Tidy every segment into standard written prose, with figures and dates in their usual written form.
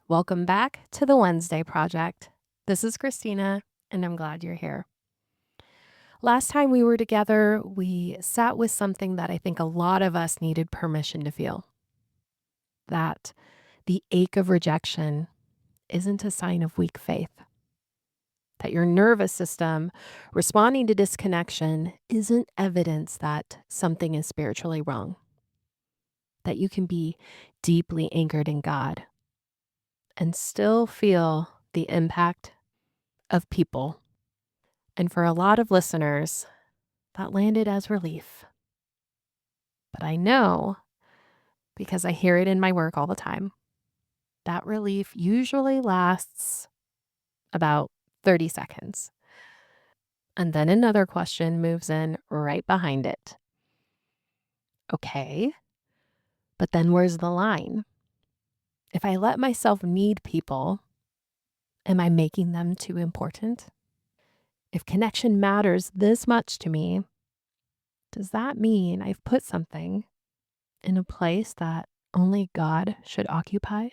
Welcome back to the Wednesday Project. This is Christina, and I'm glad you're here. Last time we were together, we sat with something that I think a lot of us needed permission to feel. That the ache of rejection isn't a sign of weak faith. That your nervous system responding to disconnection isn't evidence that something is spiritually wrong. That you can be deeply anchored in God and still feel the impact of people. And for a lot of listeners, that landed as relief. But I know, because I hear it in my work all the time, that relief usually lasts about 30 seconds. And then another question moves in right behind it. Okay, but then where's the line? If I let myself need people, am I making them too important? If connection matters this much to me, does that mean I've put something in a place that only God should occupy?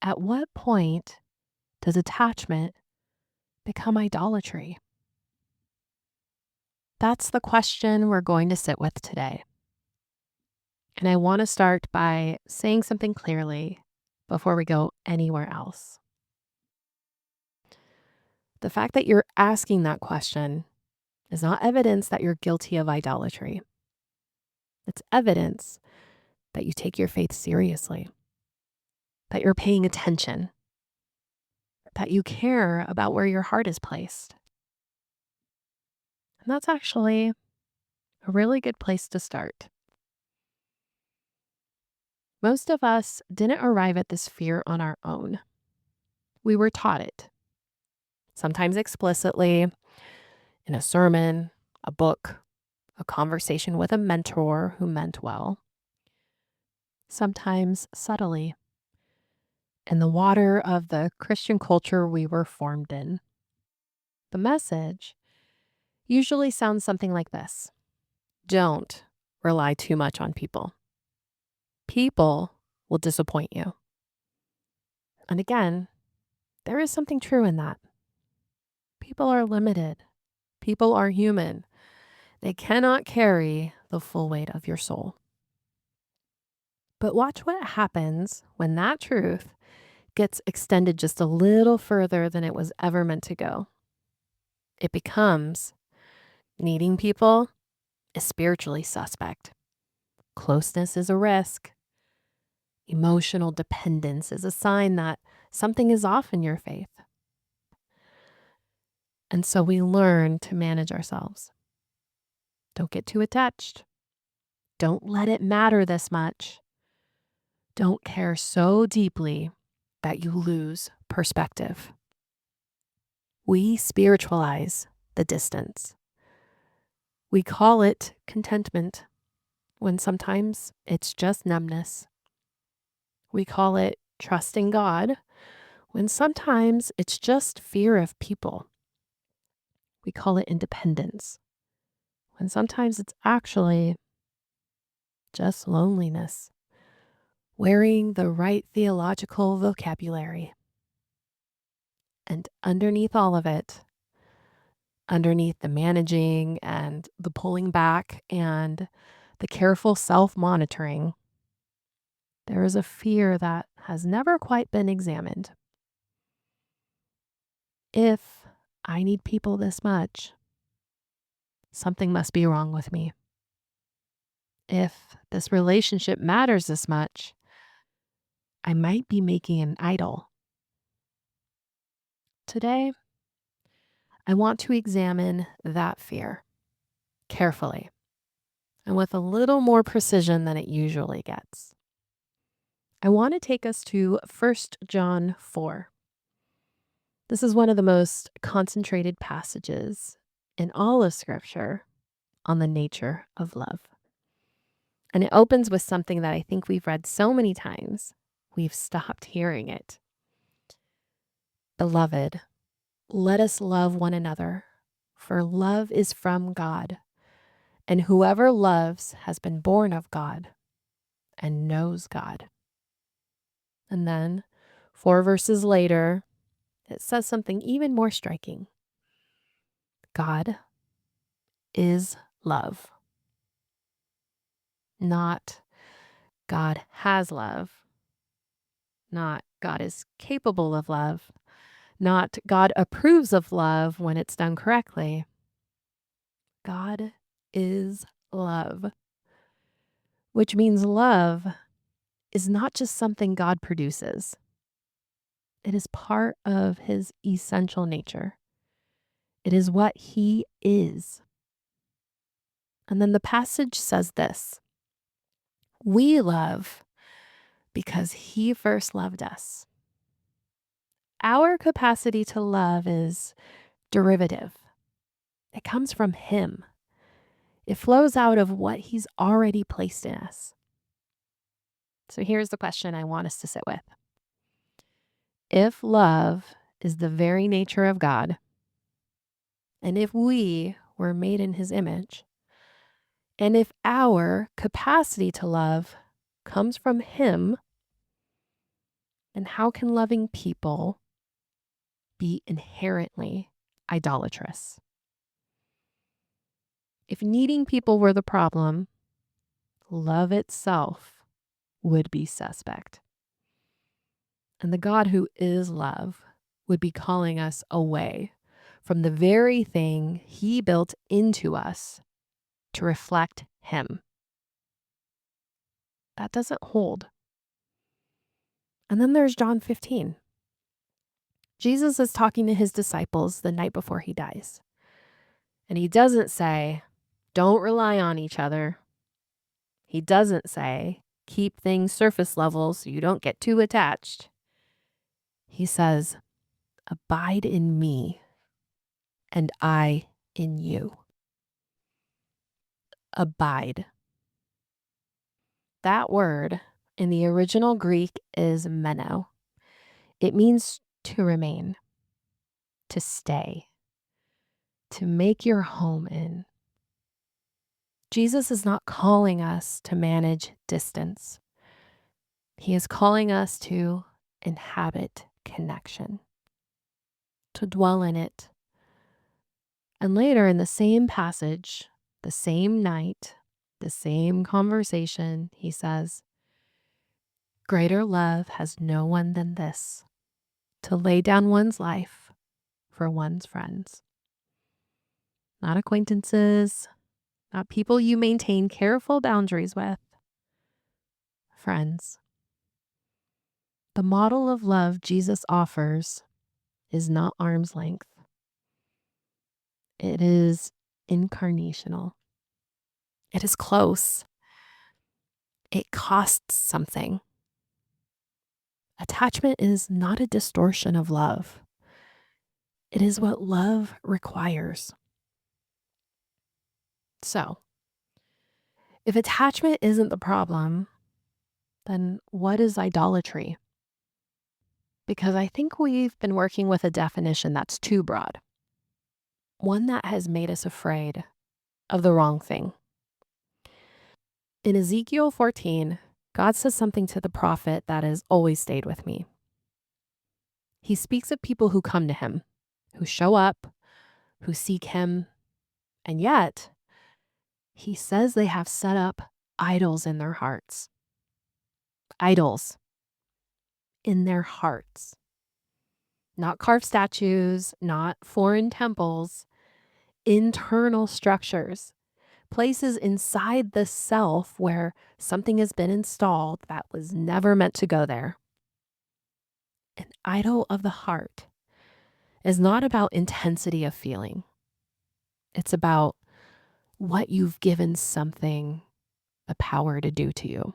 At what point does attachment become idolatry? That's the question we're going to sit with today. And I want to start by saying something clearly before we go anywhere else. The fact that you're asking that question is not evidence that you're guilty of idolatry. It's evidence that you take your faith seriously, that you're paying attention, that you care about where your heart is placed. And that's actually a really good place to start. Most of us didn't arrive at this fear on our own. We were taught it, sometimes explicitly, in a sermon, a book, a conversation with a mentor who meant well, sometimes subtly, in the water of the Christian culture we were formed in. The message usually sounds something like this: don't rely too much on people. People will disappoint you. And again, there is something true in that. People are limited. People are human. They cannot carry the full weight of your soul. But watch what happens when that truth gets extended just a little further than it was ever meant to go. It becomes needing people is spiritually suspect. Closeness is a risk. Emotional dependence is a sign that something is off in your faith. And so we learn to manage ourselves. Don't get too attached. Don't let it matter this much. Don't care so deeply that you lose perspective. We spiritualize the distance. We call it contentment when sometimes it's just numbness. We call it trusting God when sometimes it's just fear of people. We call it independence when sometimes it's actually just loneliness. Wearing the right theological vocabulary. And underneath all of it, underneath the managing and the pulling back and the careful self-monitoring, there is a fear that has never quite been examined. If I need people this much, something must be wrong with me. If this relationship matters this much, I might be making an idol. Today, I want to examine that fear carefully and with a little more precision than it usually gets. I want to take us to 1 John 4. This is one of the most concentrated passages in all of Scripture on the nature of love. And it opens with something that I think we've read so many times, we've stopped hearing it. Beloved, let us love one another, for love is from God, and whoever loves has been born of God and knows God. And then 4 verses later, it says something even more striking. God is love. Not God has love. Not God is capable of love. Not God approves of love when it's done correctly. God is love, which means love is not just something God produces. It is part of his essential nature. It is what he is. And then the passage says this: we love because he first loved us. Our capacity to love is derivative. It comes from him. It flows out of what he's already placed in us. So here's the question I want us to sit with. If love is the very nature of God, and if we were made in his image, and if our capacity to love comes from him, then how can loving people be inherently idolatrous? If needing people were the problem, love itself would be suspect. And the God who is love would be calling us away from the very thing he built into us to reflect him. That doesn't hold. And then there's John 15. Jesus is talking to his disciples the night before he dies. And he doesn't say, don't rely on each other. He doesn't say, keep things surface level so you don't get too attached. He says, abide in me and I in you. Abide. That word in the original Greek is meno. It means to remain, to stay, to make your home in. Jesus is not calling us to manage distance. He is calling us to inhabit connection, to dwell in it. And later in the same passage, the same night, the same conversation, he says, greater love has no one than this, to lay down one's life for one's friends. Not acquaintances, not people you maintain careful boundaries with. Friends. The model of love Jesus offers is not arm's length. It is incarnational. It is close. It costs something. Attachment is not a distortion of love. It is what love requires. So, if attachment isn't the problem, then what is idolatry? Because I think we've been working with a definition that's too broad, one that has made us afraid of the wrong thing. In Ezekiel 14, God says something to the prophet that has always stayed with me. He speaks of people who come to him, who show up, who seek him, and yet he says they have set up idols in their hearts. Idols in their hearts. Not carved statues, not foreign temples, internal structures, places inside the self where something has been installed that was never meant to go there. An idol of the heart is not about intensity of feeling. It's about what you've given something the power to do to you.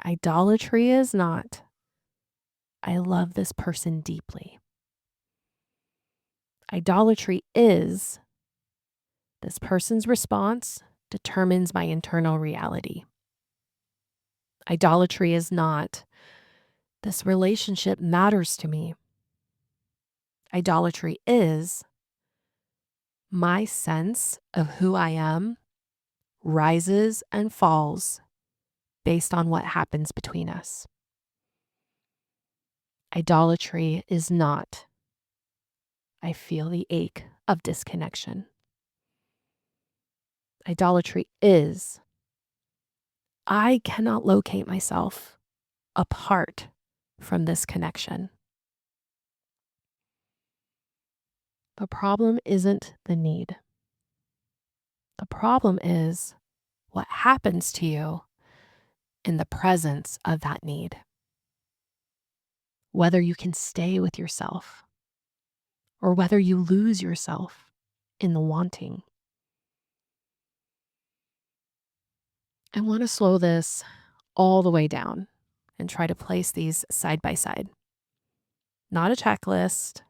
Idolatry is not, I love this person deeply. Idolatry is, this person's response determines my internal reality. Idolatry is not, this relationship matters to me. Idolatry is, my sense of who I am rises and falls based on what happens between us. Idolatry is not, I feel the ache of disconnection. Idolatry is, I cannot locate myself apart from this connection. The problem isn't the need. The problem is what happens to you in the presence of that need. Whether you can stay with yourself or whether you lose yourself in the wanting. I want to slow this all the way down and try to place these side by side. Not a checklist,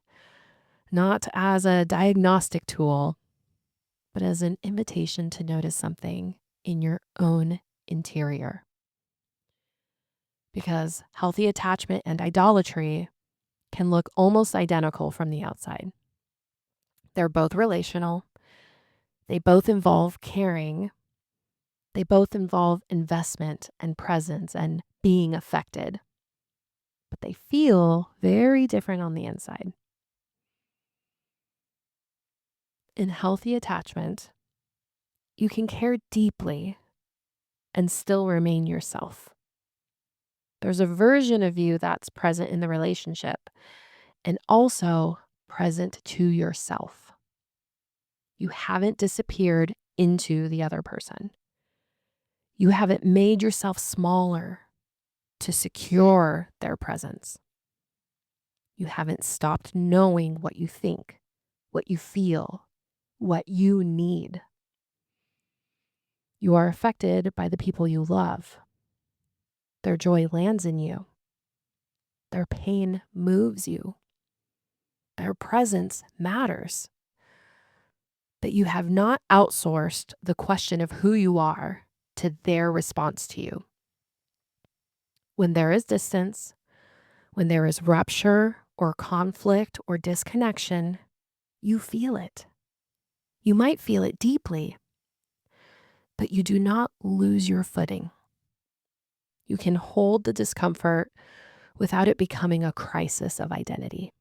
not as a diagnostic tool, but as an invitation to notice something in your own interior. Because healthy attachment and idolatry can look almost identical from the outside. They're both relational. They both involve caring. They both involve investment and presence and being affected. But they feel very different on the inside. In healthy attachment, you can care deeply and still remain yourself. There's a version of you that's present in the relationship and also present to yourself. You haven't disappeared into the other person. You haven't made yourself smaller to secure their presence. You haven't stopped knowing what you think, what you feel, what you need. You are affected by the people you love. Their joy lands in you. Their pain moves you. Their presence matters. But you have not outsourced the question of who you are to their response to you. When there is distance, when there is rupture or conflict or disconnection, you feel it. You might feel it deeply, but you do not lose your footing. You can hold the discomfort without it becoming a crisis of identity.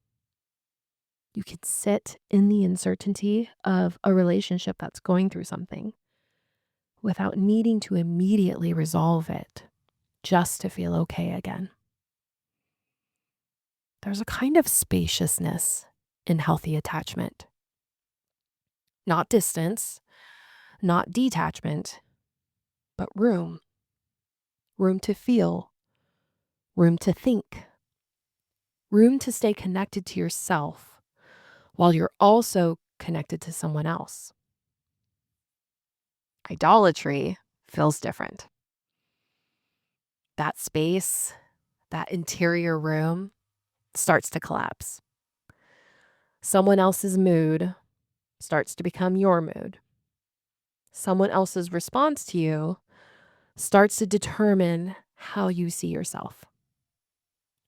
You can sit in the uncertainty of a relationship that's going through something without needing to immediately resolve it just to feel okay again. There's a kind of spaciousness in healthy attachment. Not distance, not detachment, but room. Room to feel, room to think, room to stay connected to yourself while you're also connected to someone else. Idolatry feels different. That space, that interior room starts to collapse. Someone else's mood starts to become your mood. Someone else's response to you starts to determine how you see yourself.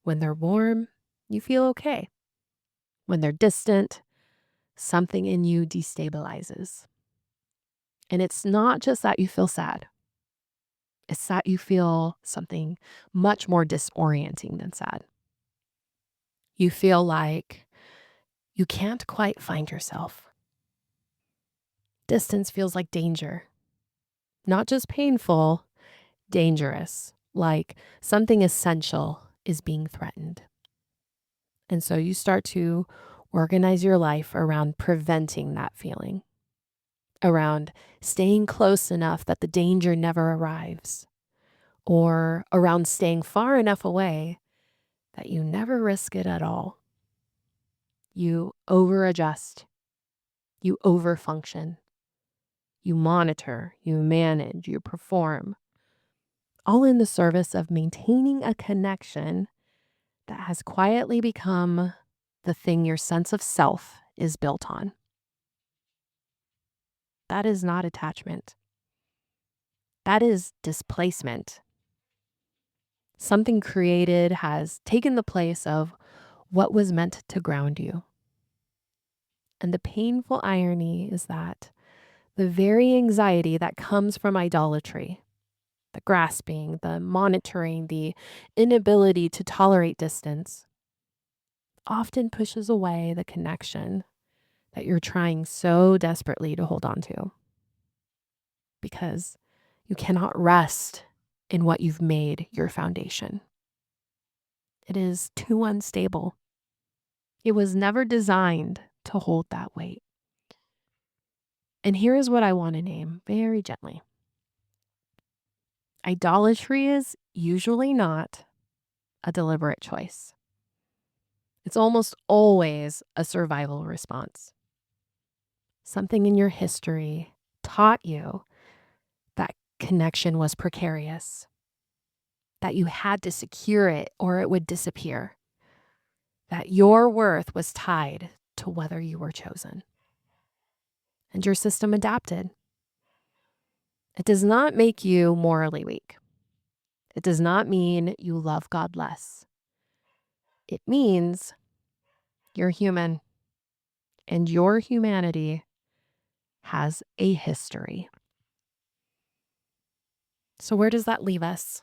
When they're warm, you feel okay. When they're distant, something in you destabilizes. And it's not just that you feel sad. It's that you feel something much more disorienting than sad. You feel like you can't quite find yourself. Distance feels like danger. Not just painful, dangerous. Like something essential is being threatened. And so you start to organize your life around preventing that feeling, around staying close enough that the danger never arrives, or around staying far enough away that you never risk it at all. You over-adjust, you over-function, you monitor, you manage, you perform, all in the service of maintaining a connection that has quietly become the thing your sense of self is built on. That is not attachment. That is displacement. Something created has taken the place of what was meant to ground you. And the painful irony is that the very anxiety that comes from idolatry, the grasping, the monitoring, the inability to tolerate distance, often pushes away the connection that you're trying so desperately to hold on to, because you cannot rest in what you've made your foundation. It is too unstable. It was never designed to hold that weight. And here is what I want to name very gently. Idolatry is usually not a deliberate choice. It's almost always a survival response. Something in your history taught you that connection was precarious, that you had to secure it or it would disappear, that your worth was tied to whether you were chosen. And your system adapted. It does not make you morally weak. It does not mean you love God less. It means you're human, and your humanity has a history. So where does that leave us?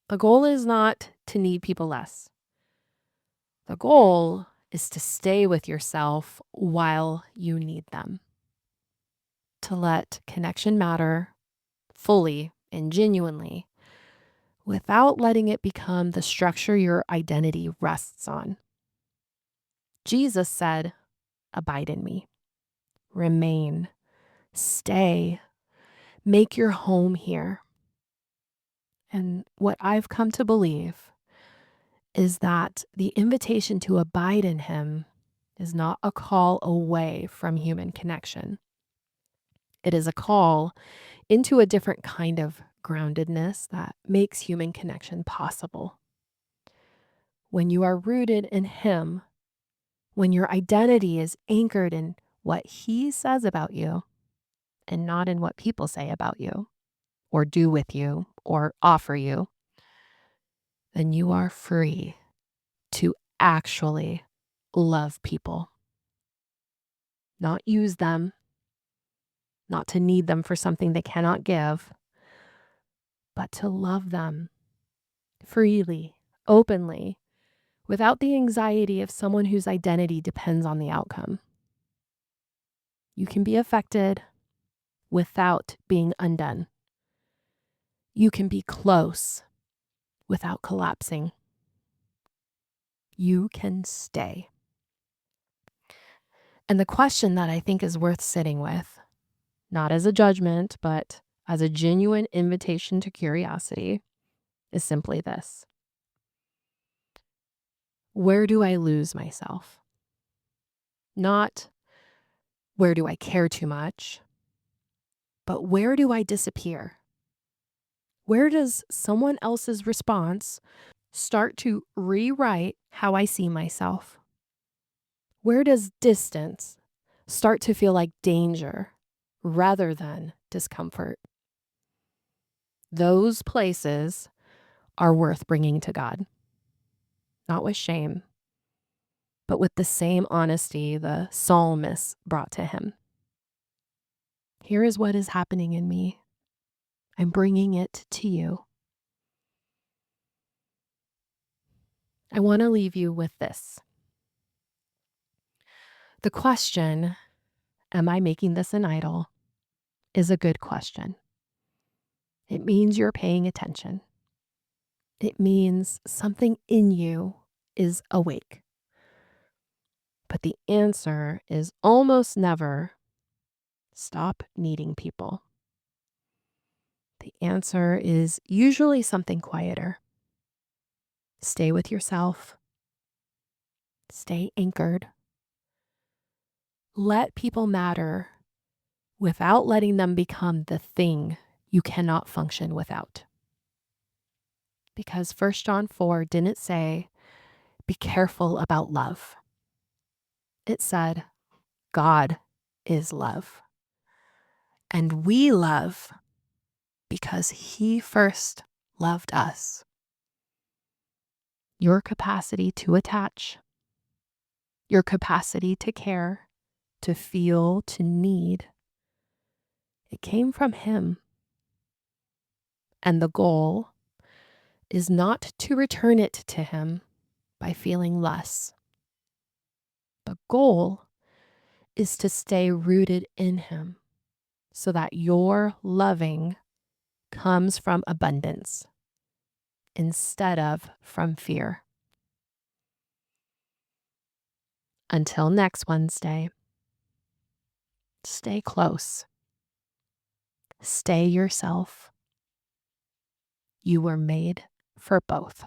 The goal is not to need people less. The goal is to stay with yourself while you need them. To let connection matter fully and genuinely without letting it become the structure your identity rests on. Jesus said, "Abide in me, remain, stay, make your home here." And what I've come to believe is that the invitation to abide in him is not a call away from human connection. It is a call into a different kind of groundedness that makes human connection possible. When you are rooted in him, when your identity is anchored in what he says about you and not in what people say about you or do with you or offer you, then you are free to actually love people, not use them, not to need them for something they cannot give, but to love them freely, openly, without the anxiety of someone whose identity depends on the outcome. You can be affected without being undone. You can be close without collapsing. You can stay. And the question that I think is worth sitting with, not as a judgment, but as a genuine invitation to curiosity, is simply this: where do I lose myself? Not where do I care too much, but where do I disappear? Where does someone else's response start to rewrite how I see myself? Where does distance start to feel like danger rather than discomfort? Those places are worth bringing to God, not with shame, but with the same honesty the psalmist brought to him. Here is what is happening in me. I'm bringing it to you. I want to leave you with this. The question, am I making this an idol, is a good question. It means you're paying attention. It means something in you is awake. But the answer is almost never stop needing people. The answer is usually something quieter. Stay with yourself. Stay anchored. Let people matter without letting them become the thing you cannot function without. Because 1 John 4 didn't say, be careful about love. It said, God is love. And we love because he first loved us. Your capacity to attach, your capacity to care, to feel, to need, it came from him. And the goal is not to return it to him, by feeling less. The goal is to stay rooted in Him so that your loving comes from abundance instead of from fear. Until next Wednesday, stay close. Stay yourself. You were made for both.